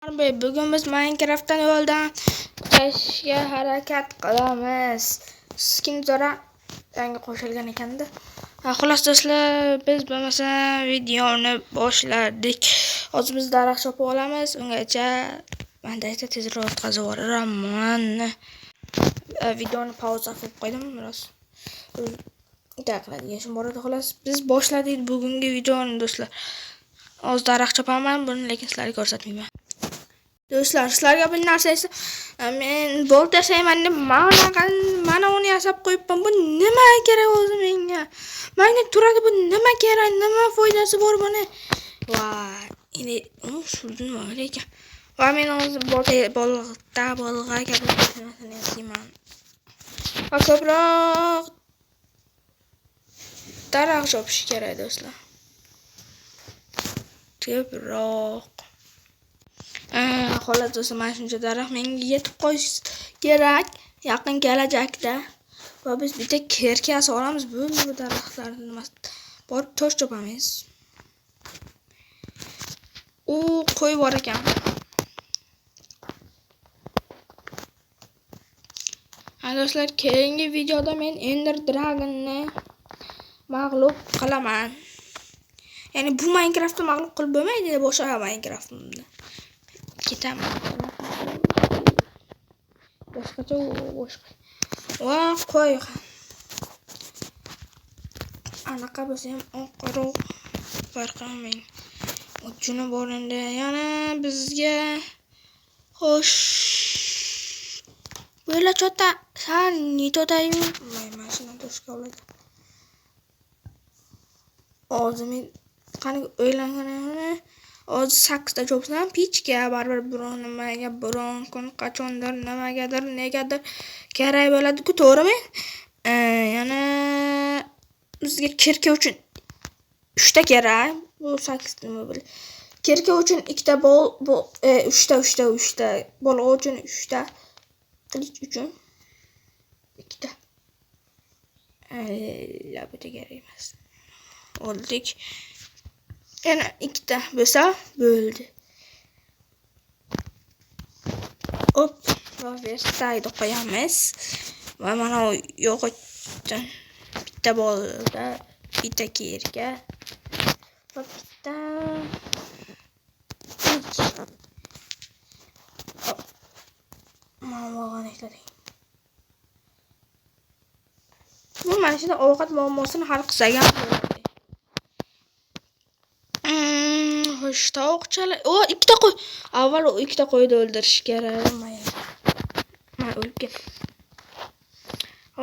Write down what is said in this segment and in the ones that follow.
Bugun biz Minecraftdan yo'ldan chiqishga harakat qilamiz. Skin zora yangi qo'shilgan ekanda. Xolos do'stlar, biz bo'lmasa videoni boshladik. Hozir biz daraxt chopib olamiz. Ungacha menda esa tezroq o'tkazib yuboraman. Videoni pauza qilib qo'ydim biroz. Daqiladigan ishim bor edi xolos. Biz boshladik bugungi videoni do'stlar. Hozir daraxt chopaman, buni lekin sizlarga ko'rsatmayman. Do'stlar, sizlarga bir narsa esa men bolt yasayman deb mana uni yasab qo'yibman. Bu nima kerak o'zi menga? Menga turadi bu nima kerak? Nima foydasi bor buni? Voy, endi shundan ekan. Va men hozir bolg'a kabi narsani yasayman. Va ko'proq daraxt chopish kerak do'stlar. Ko'proq xolos do'stlar, mana shuncha daraxt menga yetib qo'yish kerak yaqin kelajakda. Va biz bitta kerka solamiz, bu daraxtlarni borib tosh chopamiz. U qo'y bor ekan. Do'stlar, keyingi videoda men Ender Dragon'ni mag'lub qilaman. Ya'ni bu Minecraft'ni mag'lub qilib bo'lmaydi, boshqa Minecraft'ni. Ketaman. Boshqa. Va qo'y. Anaqa bo'lsa ham oqaroq farqlamang. Uchuni bor endi. Yana bizga xo'sh. Böyle chota san nitodayu. Mana shuni toshga oladi. O'zim qani o'ylanganimni hozir 8 ta chopsam pichga baribir biron nimaga biron kun qachondir nimagadir negadir kerak bo'ladi-ku, to'g'rimi? Yana bizga kirka uchun 3 ta kerak. Bu 8 nima bo'l. Kirka uchun 2 ta bol, bu 3 ta. Bolg'a uchun 3 ta. Qilich uchun 2 ta. Labida kerak emas. Oldik. Yana 2 ta bo'lsa bo'ldi. Hop, va verstayda qo'yamiz. Va mana yo'qotdan bitta bolda, bitta kerga va bitta bu mashina ovqat muammosini hal qilsa ham bo'ladi. Xo'sh, tovuqchalar. 2 ta qo'y. Avval 2 ta qo'yni o'ldirish kerak. Men o'lib ketdim.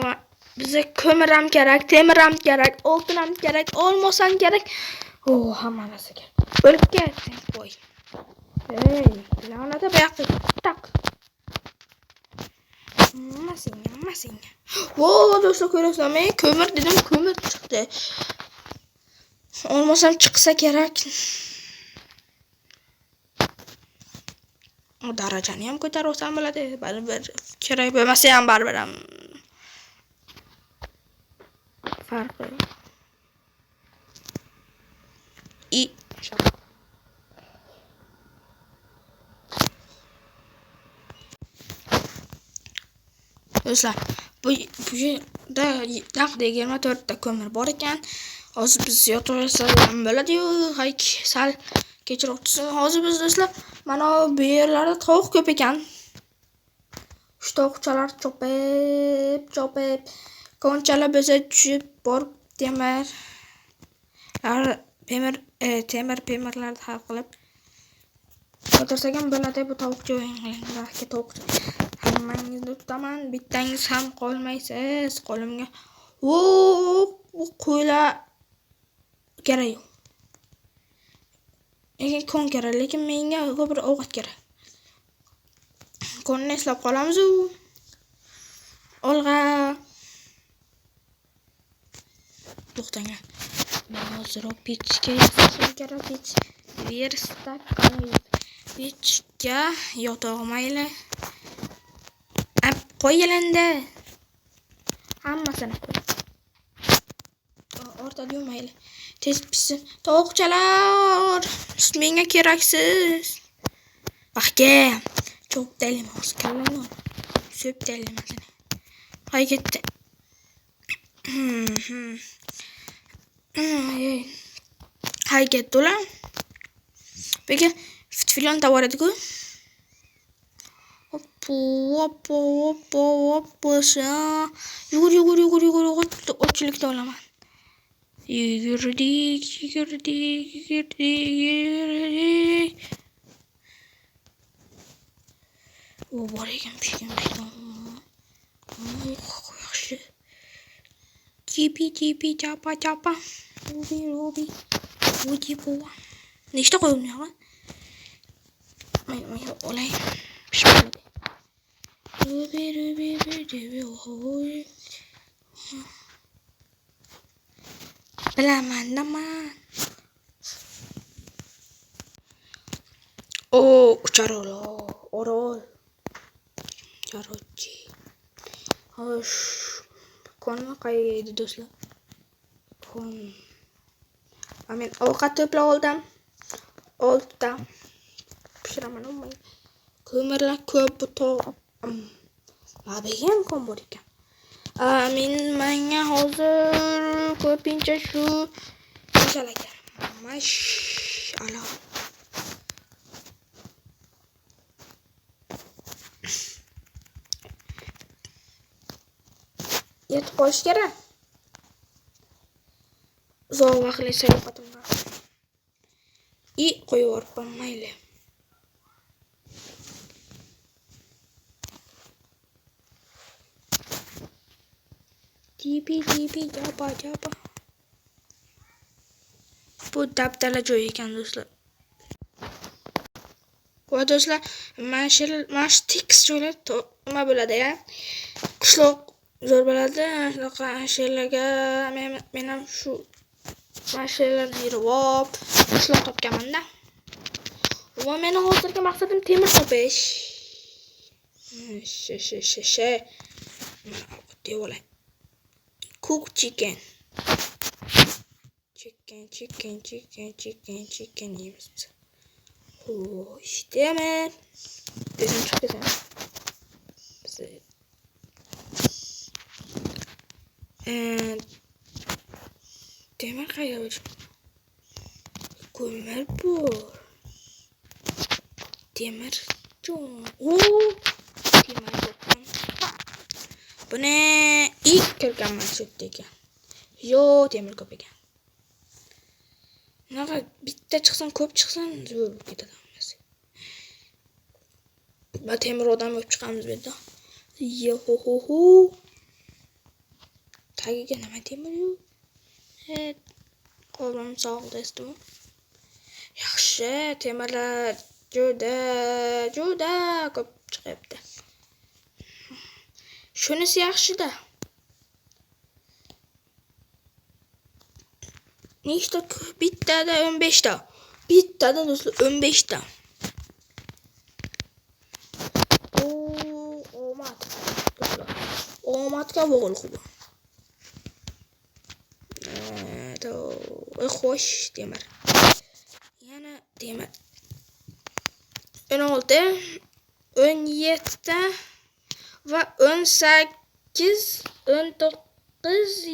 Va bizga ko'mir ham kerak, temir ham kerak, oltin ham kerak, olmos ham kerak. Hamma narsa kerak. O'lib ketdim qo'y. La'nata buyoqqa taq. Masinga. Do'stlar, ko'rasizlar, men ko'mir dedim, ko'mir chiqdi. Olmos ham chiqsa kerak. O darajani ham ko'tarib olsam bo'ladi. Baribir kerak bo'lmasa ham baribir ham farqi. Do'stlar, bu yerda 24 ta ko'mir bor ekan. Hozir biz yotib olsak ham bo'ladi-yu, sal kechroqchisi. Hozir biz do'stlar, mana bu yerlarda tovuq ko'p ekan. Shu tovuqchalar chopib, konchalar bo'lsa tushib borib temirlarni hal qilib o'tirsak ham bo'ladi. Bu tovuqcha o'yinlarga tovuqcha. Hammangizni tutaman, bittangiz ham qolmaysiz qo'limga. Bu qo'ylar kerak yo'q. Kon kerak, lekin menga ko'proq ovqat kerak. Konni eslab qolamiz. Olg'a. To'xtang. Men hozir pichga yasashim kerak. Verstak pichga yotog'mayli. Qo'yilindi. Hammasini qo'y. O'rtada yurmayli. Tez pishsin. Tovuqchalar, menga keraksiz. Bakka. Çok deli mouse kalın. Süp deli mesela. Hay gitti. Hay gitti ulan. Peki filan tawar ediyor. Hoppa. Yugur. Otçulukta olamam. Yürüdük. O var gelmiş. Yaxşı. Cipi çapa. Rubi. Bu. Ne işte koyun ya lan? Olay. Pişmedi. Rubi. Belaman. Uçar orol. Uçar. Hoş. Konu kaydı dostlar. Amin. Avukat topla oldum. Pişiraman olmayın. Kömürler köpütü. Abiyem komborik. Amin. Manya hazır. Köpince şu. İnşallah gel. Maşallah. Yet koş kere. Zor vakli sayıpatımda. İyi koyuyor banmayla. Cipi capa. Bu daptala joy ekan do'stlar. Bu do'stlar mana shu tekis joylar nima bo'ladi ya? Qishloq zo'r bo'ladi. Shunaqa she'rlarga men ham shu she'rlarni yirib qishloq topganman-da. Va meni hozirgi maqsadim temir topish. Devola. Cook chicken yeymiz biz. İşte bizim çok güzel. Demir kayıyor. Kömür bu. Demir çok. Demir bakın. Bu ne? İlk kırkan maçıktı ekan. Yo demir köp ekan. Naqa bitta chiqsin, ko'p chiqsin, zo'r bo'lib ketadi hammasi. Va temir odam bo'lib chiqamiz bu yerda. Yohoho. Tagiga nima temir yo'q? Qo'lim sog' do'stim. Yaxshi, temirlar juda ko'p chiqibdi. Shunisi yaxshi-da. Nechta? Bittada 15 ta. Bittada do'stlar 15 ta. Omad. Omadga bog'liq bu. Xo'sh, temir. Yana temir. 16, 17 va 18, 19,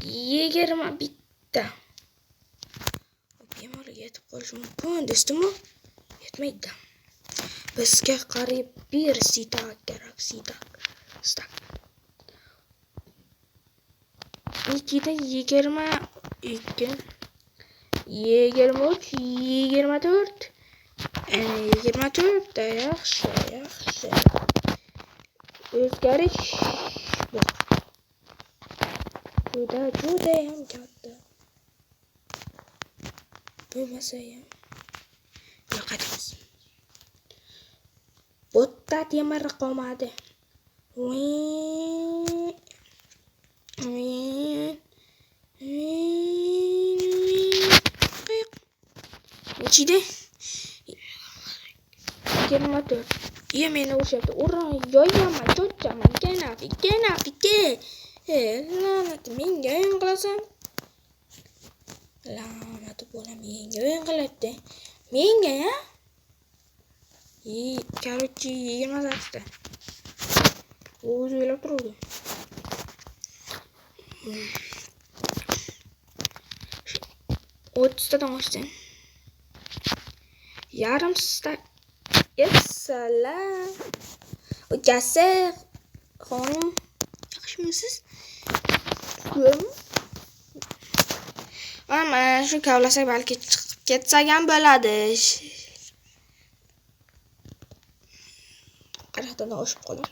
20 bitta. Bemalol yetib qolishi mumkin, do'stim. Yetmaydi. Bizga qariyb bir sitak kerak, sitak. İkide 22, 23, 24. 24 da yaxshi. O'zgarish bu. Juda ham katta. Bo'lmasa ham yo'qotamiz. Bo'tta temir qolmadi. Ichida 24. Meni o'sha yo'yaman, cho'chaman, kenafi. La'nat, menga o'yin qilasan. La'nat bolam menga o'yin qiladi. Menga ya? Короче, 20 saatda. O'zi o'ylab turuvdi. O'ttiztadan oshsin. Yarim saat. Assalom. Ukasi, xonim, yaxshimisiz? Mana shu kavlasak balki chiqib ketsak ham bo'ladi. Qaraxtadan oshib qolar.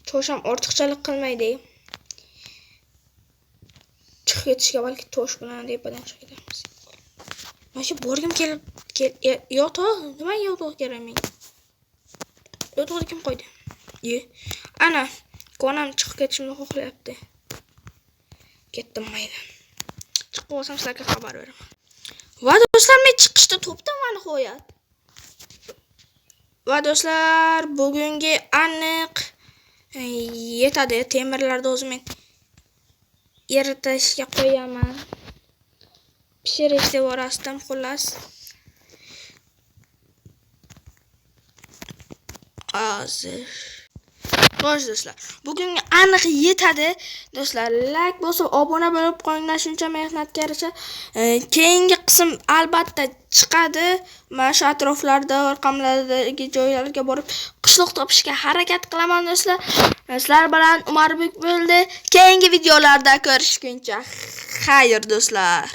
To'sham ortiqchalik qilmaydi. Chiqib ketishga balki to'sh bilan deb badamshaymiz. Mana shu borgim kelib yo'q, nima yo'q kerak menga? Yo'q kim qo'ydi? Ana, konam chiqib ketishimni xohlayapti. Ketdim mayli. Chiqib olsam sizlarga xabar beraman. Va do'stlar, men chiqishda to'pdan mani qo'yadi. Va do'stlar, bugungi aniq yetadi. Temirlarni o'zim men eritishga qo'yaman. Pishirishga borasdim xullas. Hozir. Xo'sh do'stlar, bugungi aniq yetadi. Do'stlar, like bosib, obuna bo'lib qo'yinglar, shuncha mehnatga yarasha. Keyingi qism albatta chiqadi. Mana shu atroflarda, orqamlardagi joylarga borib qishloq topishga harakat qilaman do'stlar. Sizlar bilan Umarbek bo'ldi. Keyingi videolarda ko'rishguncha xayr do'stlar.